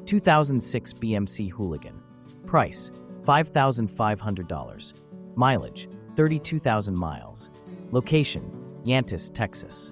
2006 BMC Hooligan. Price, $5,500. Mileage, 32,000 miles. Location, Yantis, Texas.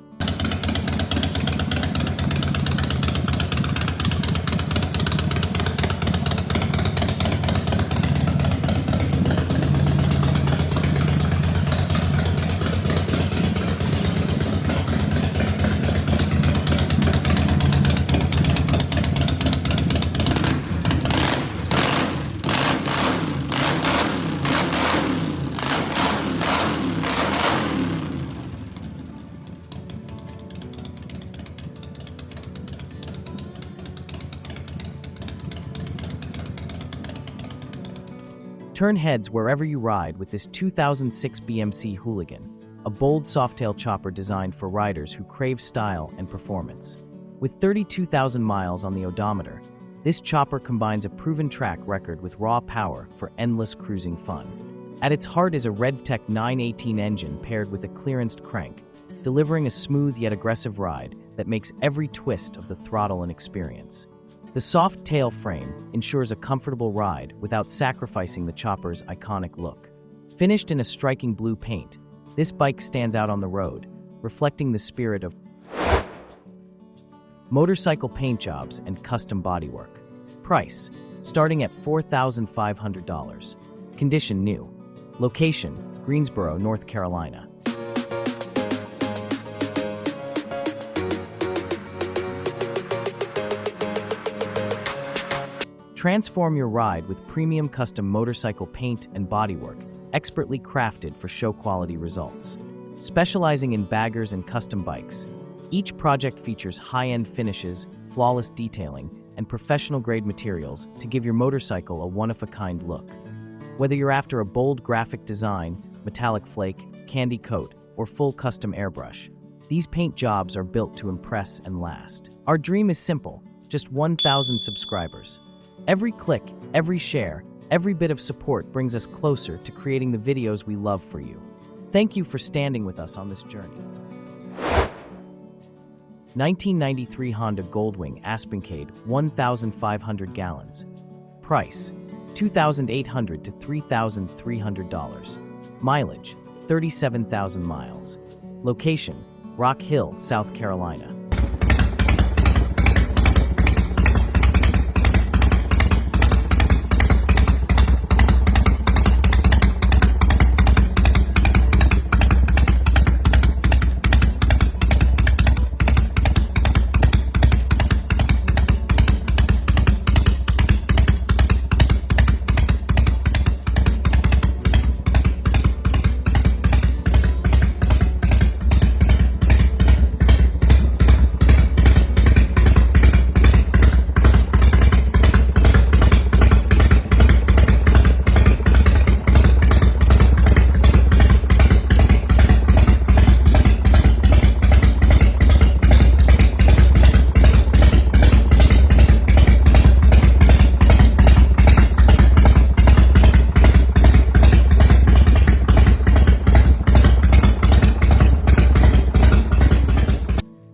Turn heads wherever you ride with this 2006 BMC Hooligan, a bold softail chopper designed for riders who crave style and performance. With 32,000 miles on the odometer, this chopper combines a proven track record with raw power for endless cruising fun. At its heart is a RevTech 918 engine paired with a clearanced crank, delivering a smooth yet aggressive ride that makes every twist of the throttle an experience. The soft tail frame ensures a comfortable ride without sacrificing the chopper's iconic look. Finished in a striking blue paint, this bike stands out on the road, reflecting the spirit of motorcycle paint jobs and custom bodywork. Price, starting at $4,500. Condition new. Location, Greensboro, North Carolina. Transform your ride with premium custom motorcycle paint and bodywork, expertly crafted for show-quality results. Specializing in baggers and custom bikes, each project features high-end finishes, flawless detailing, and professional-grade materials to give your motorcycle a one-of-a-kind look. Whether you're after a bold graphic design, metallic flake, candy coat, or full custom airbrush, these paint jobs are built to impress and last. Our dream is simple, just 1,000 subscribers. Every click, every share, every bit of support brings us closer to creating the videos we love for you. Thank you for standing with us on this journey. 1993 Honda Goldwing Aspencade 1,500 gallons. Price, $2,800 to $3,300. Mileage, 37,000 miles. Location, Rock Hill, South Carolina.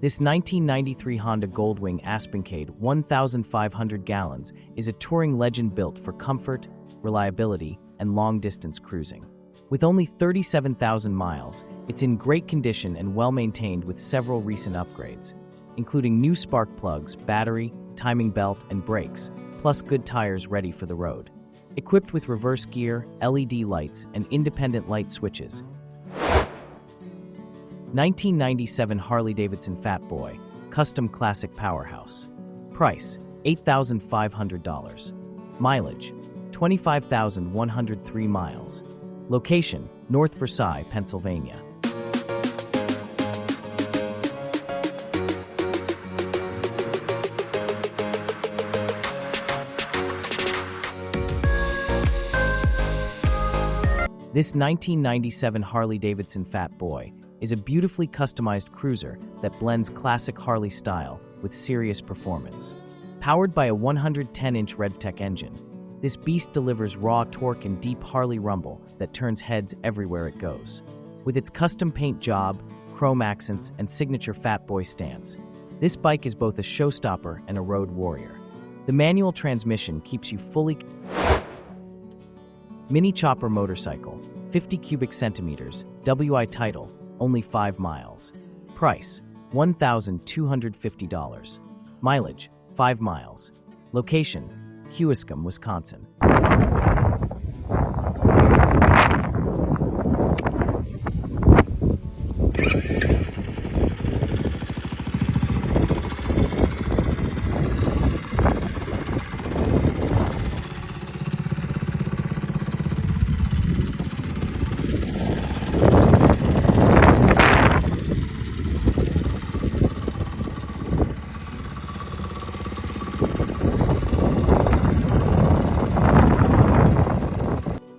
This 1993 Honda Goldwing Aspencade 1,500 gallons is a touring legend built for comfort, reliability, and long-distance cruising. With only 37,000 miles, it's in great condition and well-maintained with several recent upgrades, including new spark plugs, battery, timing belt, and brakes, plus good tires ready for the road. Equipped with reverse gear, LED lights, and independent light switches, 1997 Harley-Davidson Fat Boy, Custom Classic Powerhouse. Price, $8,500. Mileage, 25,103 miles. Location, North Versailles, Pennsylvania. This 1997 Harley-Davidson Fat Boy is a beautifully customized cruiser that blends classic Harley style with serious performance. Powered by a 110-inch RevTech engine, this beast delivers raw torque and deep Harley rumble that turns heads everywhere it goes. With its custom paint job, chrome accents, and signature Fat Boy stance, this bike is both a showstopper and a road warrior. The manual transmission keeps you fully. Mini chopper motorcycle, 50 cubic centimeters, WI title, only 5 miles. Price, $1,250. Mileage, 5 miles. Location, Kewaskum, Wisconsin.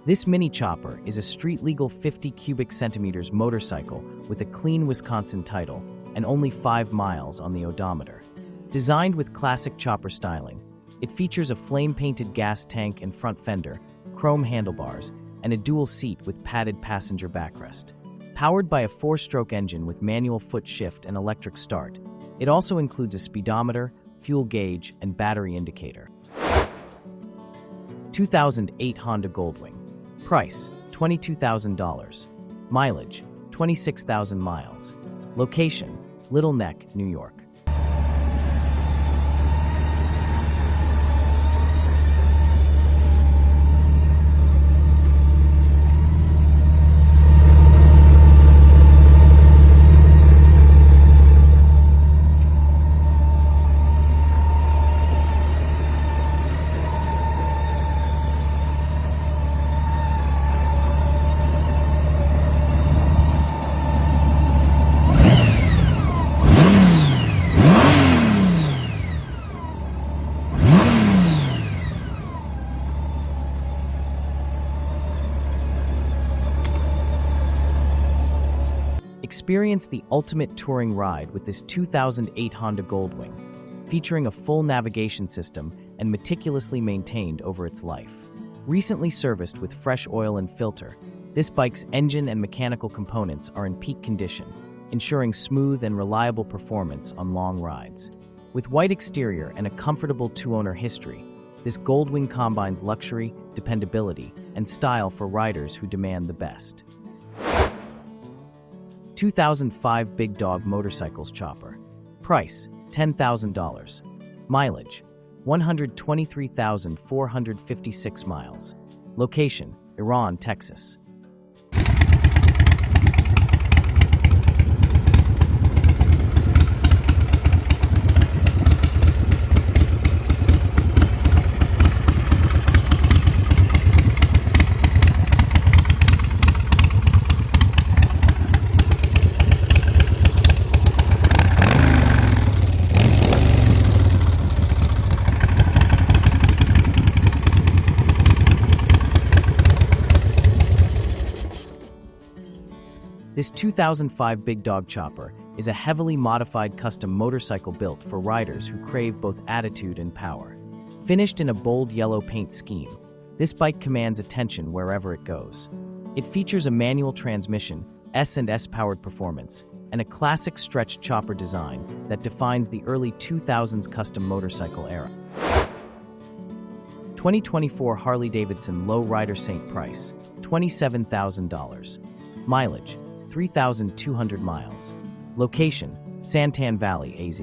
This mini chopper is a street-legal 50 cubic centimeters motorcycle with a clean Wisconsin title and only 5 miles on the odometer. Designed with classic chopper styling, it features a flame-painted gas tank and front fender, chrome handlebars, and a dual seat with padded passenger backrest. Powered by a 4-stroke engine with manual foot shift and electric start, it also includes a speedometer, fuel gauge, and battery indicator. 2008 Honda Goldwing. Price, $22,000. Mileage, 26,000 miles. Location, Little Neck, New York. Experience the ultimate touring ride with this 2008 Honda Goldwing, featuring a full navigation system and meticulously maintained over its life. Recently serviced with fresh oil and filter, this bike's engine and mechanical components are in peak condition, ensuring smooth and reliable performance on long rides. With white exterior and a comfortable two-owner history, this Goldwing combines luxury, dependability, and style for riders who demand the best. 2005 Big Dog Motorcycles Chopper. Price, $10,000. Mileage, 123,456 miles. Location, Iran, Texas. This 2005 Big Dog Chopper is a heavily modified custom motorcycle built for riders who crave both attitude and power. Finished in a bold yellow paint scheme, this bike commands attention wherever it goes. It features a manual transmission, S&S-powered performance, and a classic stretched chopper design that defines the early 2000s custom motorcycle era. 2024 Harley-Davidson Low Rider ST. Price, $27,000. Mileage, 3,200 miles. Location, Santan Valley, AZ.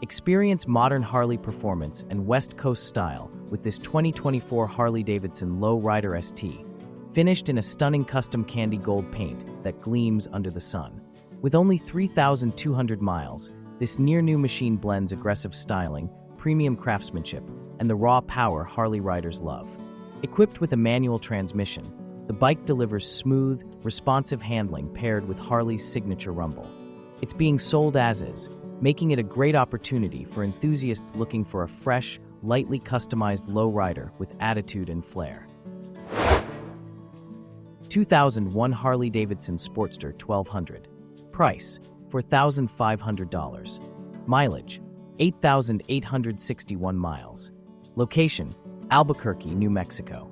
Experience modern Harley performance and West Coast style with this 2024 Harley-Davidson Low Rider ST, finished in a stunning custom candy gold paint that gleams under the sun. With only 3,200 miles, this near-new machine blends aggressive styling, premium craftsmanship, and the raw power Harley riders love. Equipped with a manual transmission, the bike delivers smooth, responsive handling paired with Harley's signature rumble. It's being sold as is, making it a great opportunity for enthusiasts looking for a fresh, lightly customized low rider with attitude and flair. 2001 Harley-Davidson Sportster 1200. Price, $4,500. Mileage, 8,861 miles. Location, Albuquerque, New Mexico.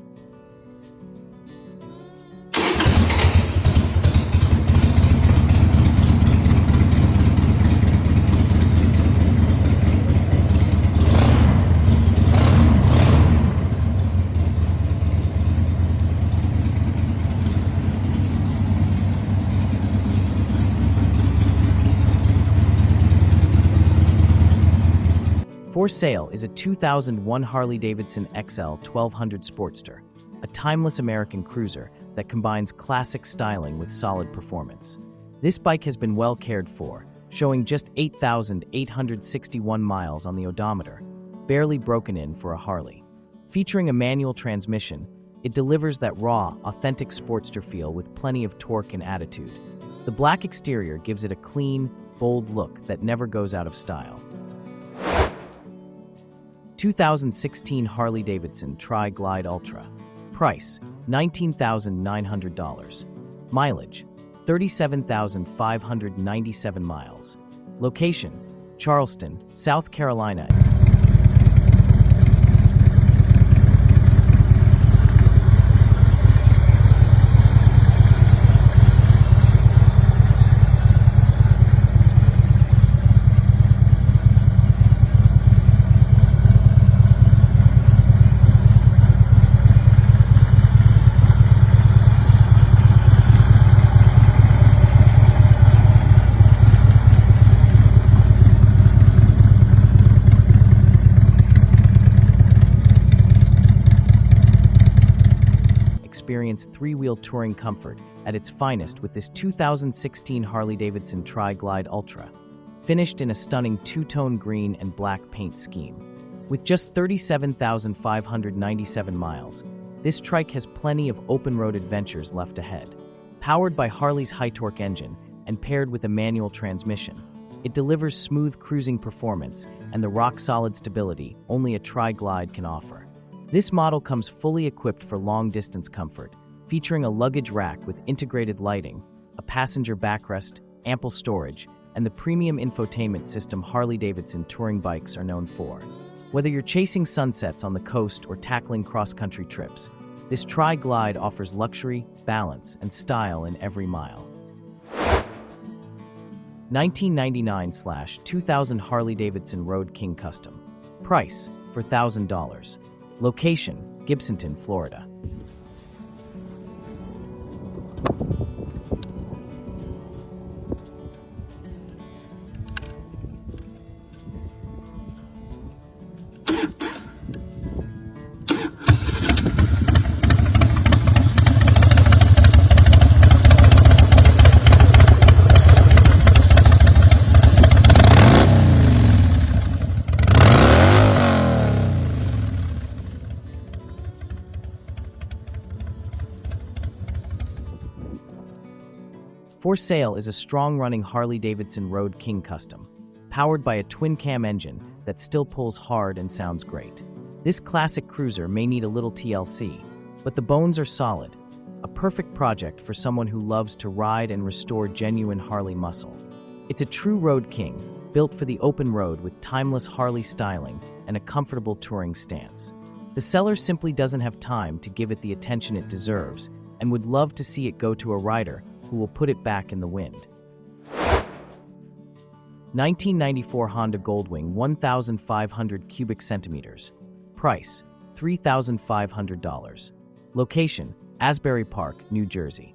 For sale is a 2001 Harley-Davidson XL 1200 Sportster, a timeless American cruiser that combines classic styling with solid performance. This bike has been well cared for, showing just 8,861 miles on the odometer, barely broken in for a Harley. Featuring a manual transmission, it delivers that raw, authentic Sportster feel with plenty of torque and attitude. The black exterior gives it a clean, bold look that never goes out of style. 2016 Harley-Davidson Tri-Glide Ultra. Price, $19,900. Mileage, 37,597 miles. Location, Charleston, South Carolina. Experience three-wheel touring comfort at its finest with this 2016 Harley-Davidson Tri-Glide Ultra, finished in a stunning two-tone green and black paint scheme. With just 37,597 miles, this trike has plenty of open-road adventures left ahead. Powered by Harley's high-torque engine and paired with a manual transmission, it delivers smooth cruising performance and the rock-solid stability only a Tri-Glide can offer. This model comes fully equipped for long-distance comfort, featuring a luggage rack with integrated lighting, a passenger backrest, ample storage, and the premium infotainment system Harley-Davidson touring bikes are known for. Whether you're chasing sunsets on the coast or tackling cross-country trips, this Tri-Glide offers luxury, balance, and style in every mile. 1999/2000 Harley-Davidson Road King Custom. Price, $4,000. Location, Gibsonton, Florida. For sale is a strong-running Harley-Davidson Road King Custom, powered by a twin-cam engine that still pulls hard and sounds great. This classic cruiser may need a little TLC, but the bones are solid, a perfect project for someone who loves to ride and restore genuine Harley muscle. It's a true road king, built for the open road with timeless Harley styling and a comfortable touring stance. The seller simply doesn't have time to give it the attention it deserves and would love to see it go to a rider who will put it back in the wind. 1994 Honda Goldwing 1,500 cubic centimeters. Price, $3,500. Location, Asbury Park, New Jersey.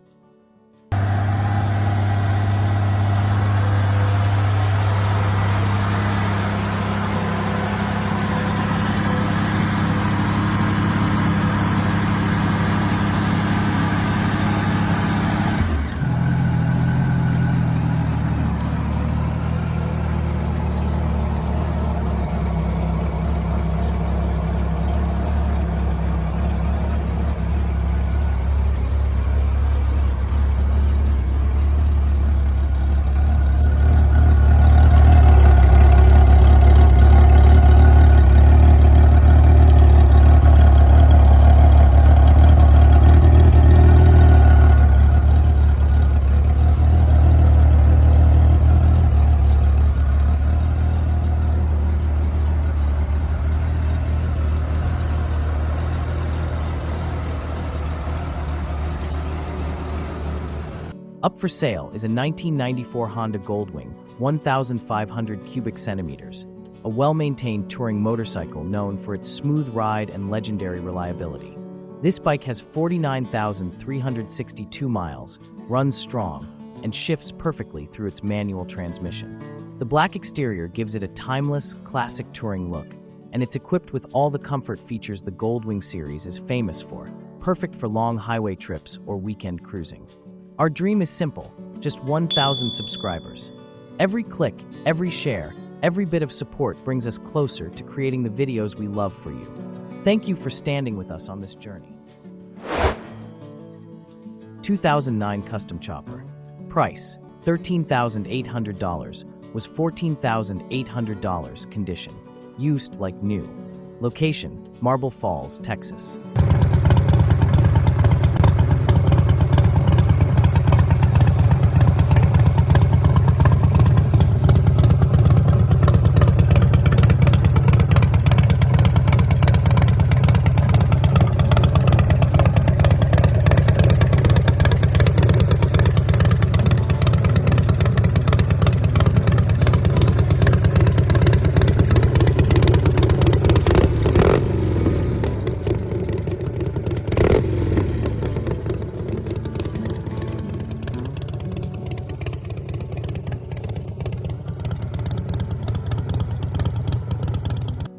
Up for sale is a 1994 Honda Goldwing, 1,500 cubic centimeters, a well-maintained touring motorcycle known for its smooth ride and legendary reliability. This bike has 49,362 miles, runs strong, and shifts perfectly through its manual transmission. The black exterior gives it a timeless, classic touring look, and it's equipped with all the comfort features the Goldwing series is famous for, perfect for long highway trips or weekend cruising. Our dream is simple, just 1,000 subscribers. Every click, every share, every bit of support brings us closer to creating the videos we love for you. Thank you for standing with us on this journey. 2009 Custom Chopper. Price, $13,800, was $14,800 condition. Used like new. Location, Marble Falls, Texas.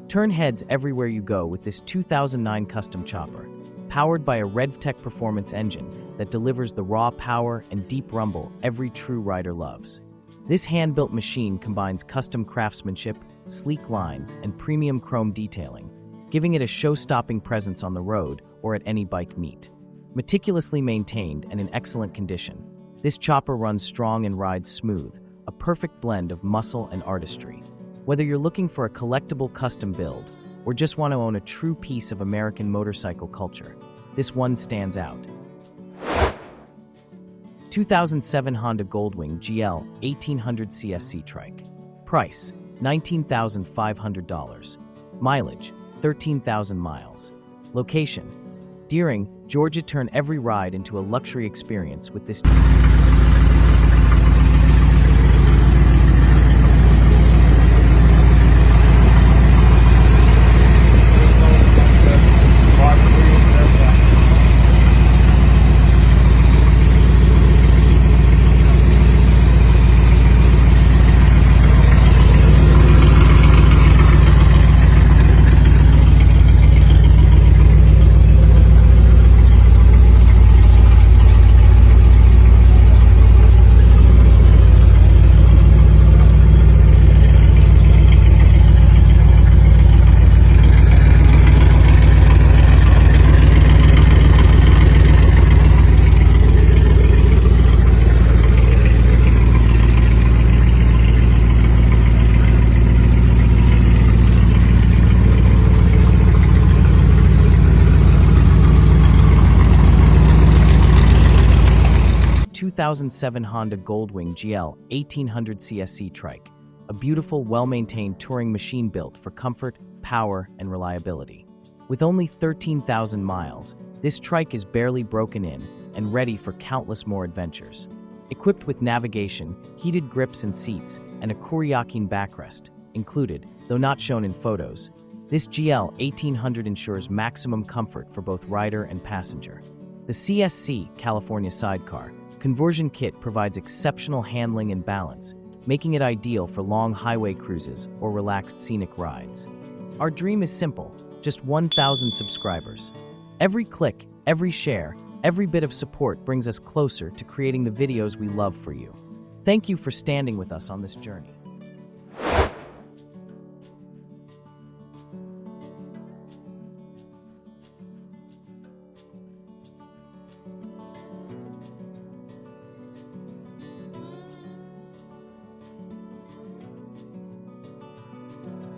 Turn heads everywhere you go with this 2009 Custom Chopper, powered by a RevTech performance engine that delivers the raw power and deep rumble every true rider loves. This hand-built machine combines custom craftsmanship, sleek lines, and premium chrome detailing, giving it a show-stopping presence on the road or at any bike meet. Meticulously maintained and in excellent condition, this chopper runs strong and rides smooth, a perfect blend of muscle and artistry. Whether you're looking for a collectible custom build or just want to own a true piece of American motorcycle culture, this one stands out. 2007 Honda Goldwing GL 1800 CSC Trike. Price, $19,500. Mileage, 13,000 miles. Location, Deering, Georgia. Turn every ride into a luxury experience with this. The 2007 Honda Goldwing GL 1800 CSC Trike, a beautiful, well-maintained touring machine built for comfort, power, and reliability. With only 13,000 miles, this trike is barely broken in and ready for countless more adventures. Equipped with navigation, heated grips and seats, and a Kuryakin backrest, included, though not shown in photos, this GL 1800 ensures maximum comfort for both rider and passenger. The CSC California Sidecar conversion kit provides exceptional handling and balance, making it ideal for long highway cruises or relaxed scenic rides. Our dream is simple, just 1,000 subscribers. Every click, every share, every bit of support brings us closer to creating the videos we love for you. Thank you for standing with us on this journey.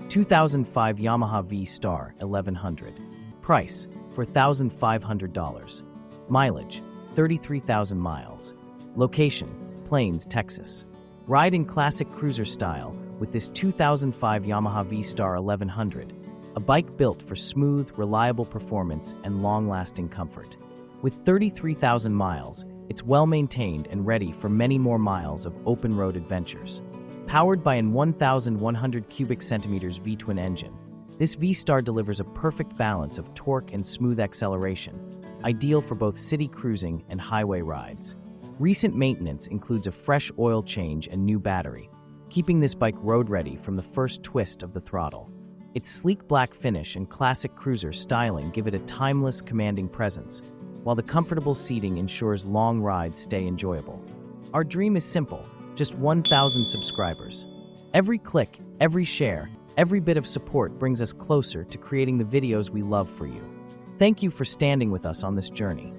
/ 2005 Yamaha V-Star 1100. Price, $4,500. Mileage, 33,000 miles. Location, Plains, Texas. Ride in classic cruiser style with this 2005 Yamaha V-Star 1100, a bike built for smooth, reliable performance and long-lasting comfort. With 33,000 miles, It's well-maintained and ready for many more miles of open-road adventures. Powered by an 1,100 cubic centimeters V-twin engine, this V-Star delivers a perfect balance of torque and smooth acceleration, ideal for both city cruising and highway rides. Recent maintenance includes a fresh oil change and new battery, keeping this bike road-ready from the first twist of the throttle. Its sleek black finish and classic cruiser styling give it a timeless, commanding presence, while the comfortable seating ensures long rides stay enjoyable. Our dream is simple, just 1,000 subscribers. Every click, every share, every bit of support brings us closer to creating the videos we love for you. Thank you for standing with us on this journey.